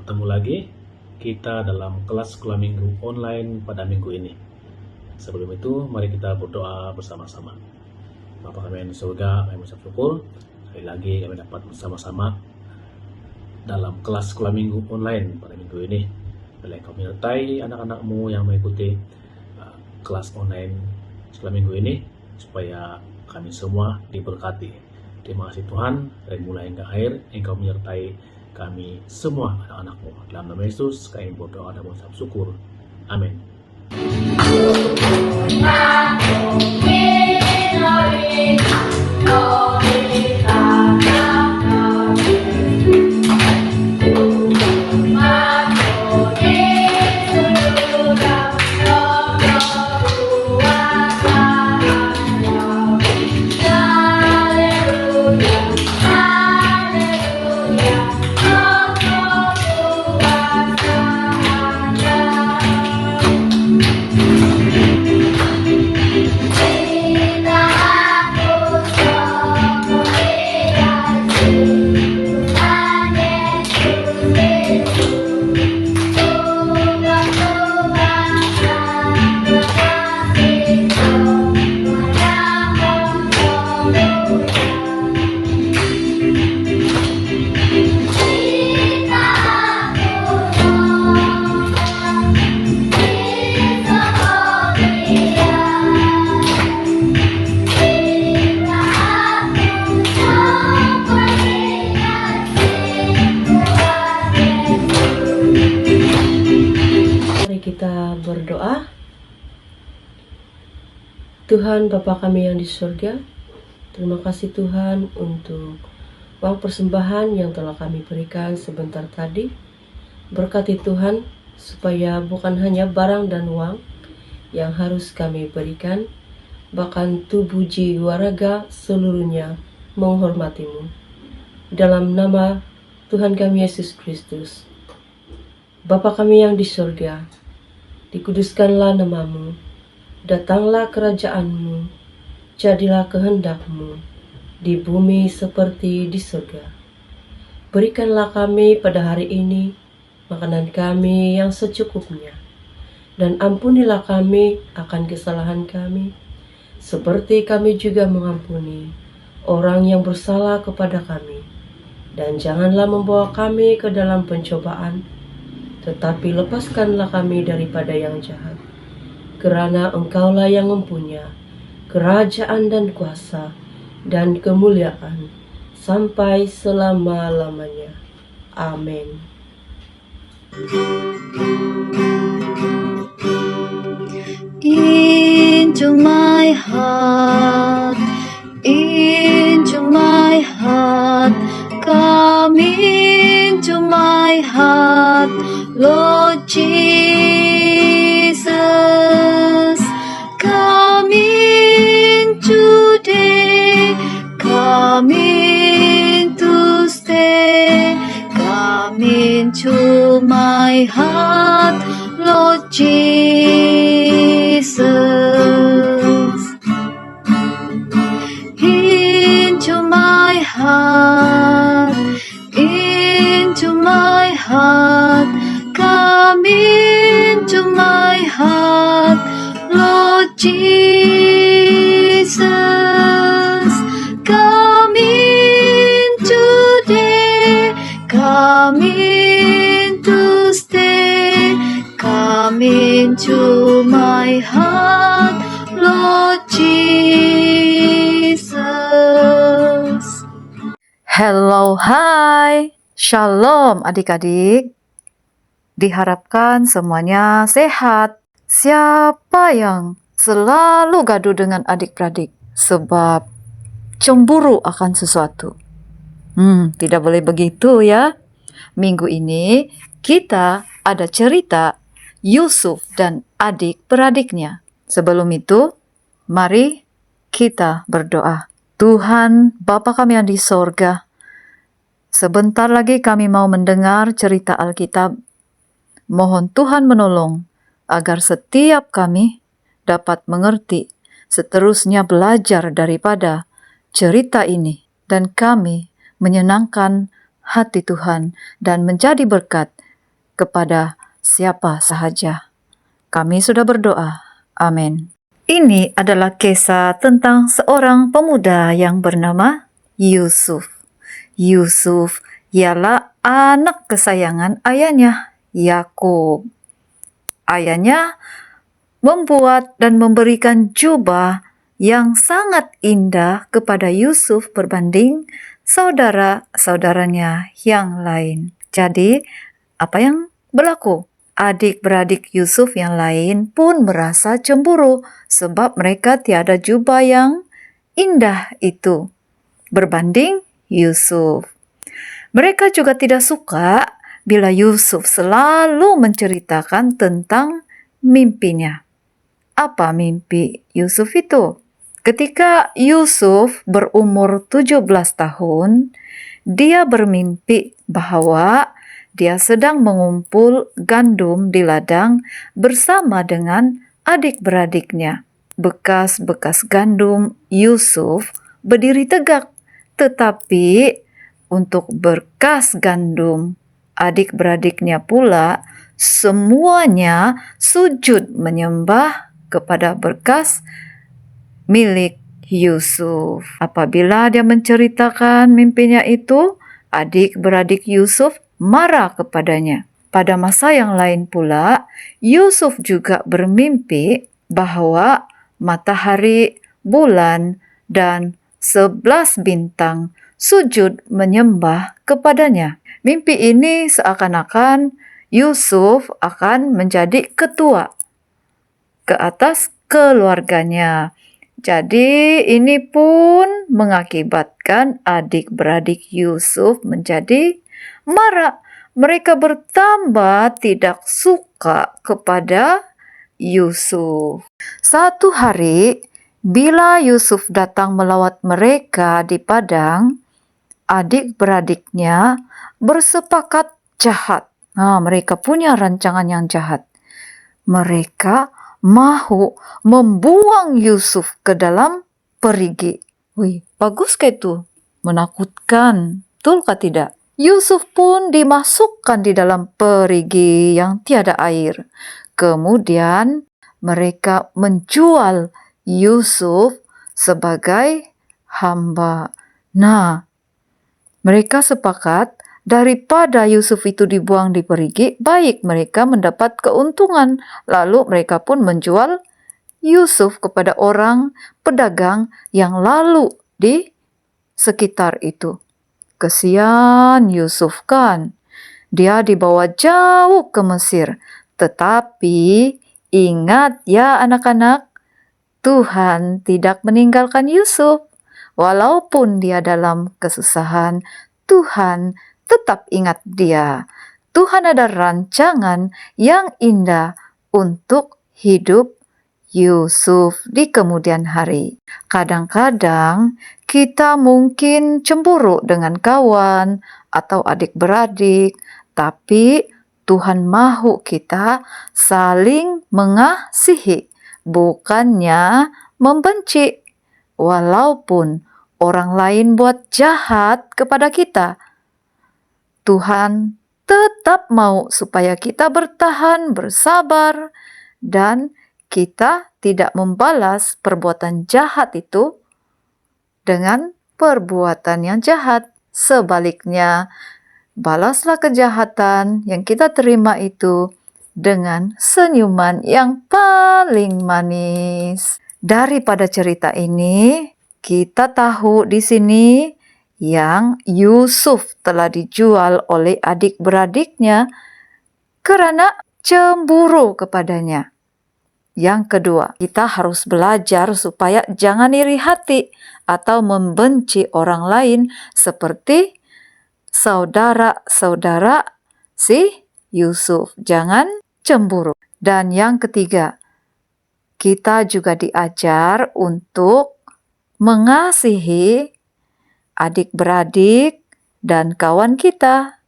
bertemu lagi kita dalam kelas sekolah minggu online pada minggu ini. Sebelum itu, mari kita berdoa bersama-sama. Bapa kami yang di surga, kami mengucap syukur. Sekali lagi kami dapat bersama-sama dalam kelas sekolah minggu online pada minggu ini. Bila Engkau menyertai anak-anak-Mu yang mengikuti kelas online sekolah minggu ini, supaya kami semua diberkati. Terima kasih Tuhan, dari mulai hingga akhir Engkau menyertai kami semua anak-anak-Mu. Dalam nama Yesus kami berdoa dan mengucap syukur. Amin. Kita berdoa. Tuhan Bapa kami yang di surga, terima kasih Tuhan untuk uang persembahan yang telah kami berikan sebentar tadi. Berkati Tuhan supaya bukan hanya barang dan uang yang harus kami berikan, bahkan tubuh jiwa raga seluruhnya menghormati-Mu. Dalam nama Tuhan kami Yesus Kristus. Bapa kami yang di surga, dikuduskanlah nama-Mu, datanglah kerajaan-Mu, jadilah kehendak-Mu di bumi seperti di surga. Berikanlah kami pada hari ini makanan kami yang secukupnya, dan ampunilah kami akan kesalahan kami, seperti kami juga mengampuni orang yang bersalah kepada kami. Dan janganlah membawa kami ke dalam pencobaan, tetapi lepaskanlah kami daripada yang jahat. Kerana Engkaulah yang mempunyai kerajaan dan kuasa dan kemuliaan sampai selama-lamanya. Amin. Into my heart, into my heart, come into my heart, Lord Jesus, come in today, come in to stay, come into my heart, Lord Jesus, into my heart, into my heart, come into my heart, Lord Jesus, come in today, come in to stay, come into my heart, Lord Jesus. Hello, hai, shalom adik-adik. Diharapkan semuanya sehat. Siapa yang selalu gaduh dengan adik-beradik sebab cemburu akan sesuatu? Tidak boleh begitu ya. Minggu ini kita ada cerita Yusuf dan adik-beradiknya. Sebelum itu, mari kita berdoa. Tuhan Bapa kami yang di sorga, sebentar lagi kami mau mendengar cerita Alkitab. Mohon Tuhan menolong agar setiap kami dapat mengerti, seterusnya belajar daripada cerita ini, dan kami menyenangkan hati Tuhan dan menjadi berkat kepada siapa sahaja. Kami sudah berdoa. Amin. Ini adalah kisah tentang seorang pemuda yang bernama Yusuf. Yusuf ialah anak kesayangan ayahnya, Yakub. Ayahnya membuat dan memberikan jubah yang sangat indah kepada Yusuf berbanding saudara-saudaranya yang lain. Jadi, apa yang berlaku? Adik-beradik Yusuf yang lain pun merasa cemburu sebab mereka tiada jubah yang indah itu berbanding Yusuf. Mereka juga tidak suka bila Yusuf selalu menceritakan tentang mimpinya. Apa mimpi Yusuf itu? Ketika Yusuf berumur 17 tahun, dia bermimpi bahwa dia sedang mengumpul gandum di ladang bersama dengan adik-beradiknya. Bekas-bekas gandum Yusuf berdiri tegak, tetapi untuk berkas gandum adik-beradiknya pula semuanya sujud menyembah kepada berkas milik Yusuf. Apabila dia menceritakan mimpinya itu, adik-beradik Yusuf marah kepadanya. Pada masa yang lain pula, Yusuf juga bermimpi bahwa matahari, bulan, dan 11 bintang sujud menyembah kepadanya. Mimpi ini seakan-akan Yusuf akan menjadi ketua ke atas keluarganya. Jadi ini pun mengakibatkan adik-beradik Yusuf menjadi marah. Mereka bertambah tidak suka kepada Yusuf. Satu hari, bila Yusuf datang melawat mereka di padang, adik-beradiknya bersepakat jahat. Mereka punya rancangan yang jahat. Mereka mahu membuang Yusuf ke dalam perigi. Wih, bagus ke itu? Menakutkan. Betulkah tidak? Yusuf pun dimasukkan di dalam perigi yang tiada air. Kemudian mereka menjual Yusuf sebagai hamba. Mereka sepakat daripada Yusuf itu dibuang di perigi, baik mereka mendapat keuntungan. Lalu mereka pun menjual Yusuf kepada orang pedagang yang lalu di sekitar itu. Kesian Yusuf kan. Dia dibawa jauh ke Mesir. Tetapi ingat ya anak-anak, Tuhan tidak meninggalkan Yusuf. Walaupun dia dalam kesusahan, Tuhan tetap ingat dia. Tuhan ada rancangan yang indah untuk hidup Yusuf di kemudian hari. Kadang-kadang kita mungkin cemburu dengan kawan atau adik-beradik, tapi Tuhan mahu kita saling mengasihi, bukannya membenci. Walaupun orang lain buat jahat kepada kita, Tuhan tetap mau supaya kita bertahan, bersabar, dan kita tidak membalas perbuatan jahat itu dengan perbuatan yang jahat. Sebaliknya, balaslah kejahatan yang kita terima itu dengan senyuman yang paling manis. Daripada cerita ini, kita tahu di sini yang Yusuf telah dijual oleh adik-beradiknya karena cemburu kepadanya. Yang kedua, kita harus belajar supaya jangan iri hati atau membenci orang lain seperti saudara-saudara si Yusuf. Jangan cemburu. Dan yang ketiga, kita juga diajar untuk mengasihi adik-beradik dan kawan kita,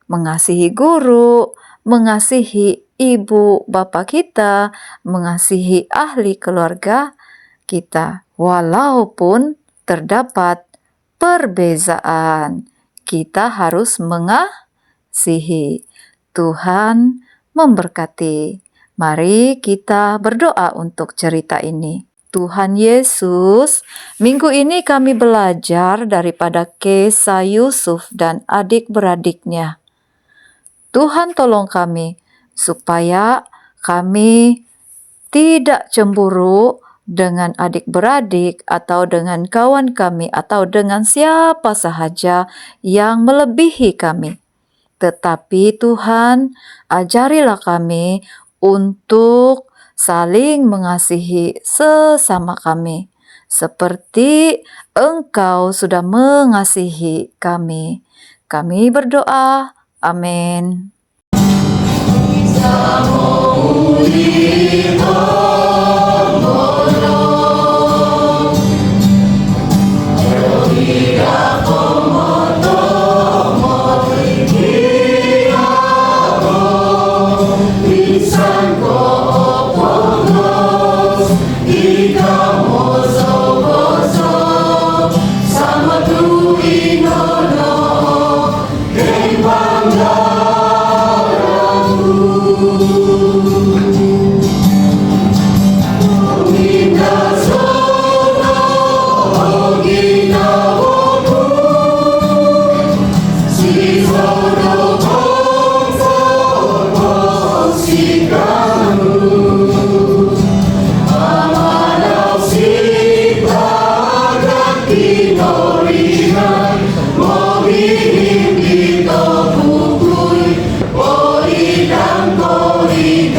mengasihi guru, mengasihi ibu bapak kita, mengasihi ahli keluarga kita. Walaupun terdapat perbezaan, kita harus mengasihi. Tuhan memberkati. Mari kita berdoa untuk cerita ini. Tuhan Yesus, minggu ini kami belajar daripada kisah Yusuf dan adik-beradiknya. Tuhan tolong kami supaya kami tidak cemburu dengan adik-beradik atau dengan kawan kami atau dengan siapa sahaja yang melebihi kami. Tetapi Tuhan, ajarilah kami untuk saling mengasihi sesama kami, seperti Engkau sudah mengasihi kami. Kami berdoa, amin. Ori dan kori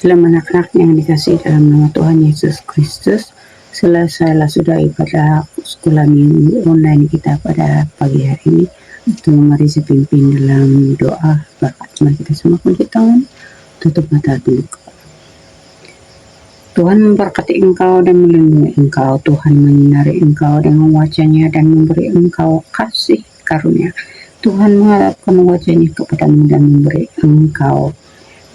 Dalam anak-anak yang dikasihi dalam nama Tuhan Yesus Kristus, selesailah sudah ibadah sekolah minggu online kita pada pagi hari ini. Itu mari saya pimpin dalam doa berkat. Mari kita semua kunci tangan, tutup mata dulu. Tuhan memberkati engkau dan melindungi engkau. Tuhan menyinari engkau dengan wajah-Nya dan memberi engkau kasih karunia. Tuhan menghadapkan wajah-Nya kepadamu dan memberi engkau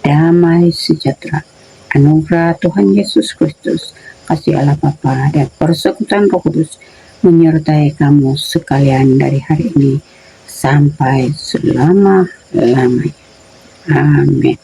damai sejahtera. Anugerah Tuhan Yesus Kristus, kasih Allah Bapa dan persekutuan Roh Kudus menyertai kamu sekalian dari hari ini sampai selama-lamanya. Amin.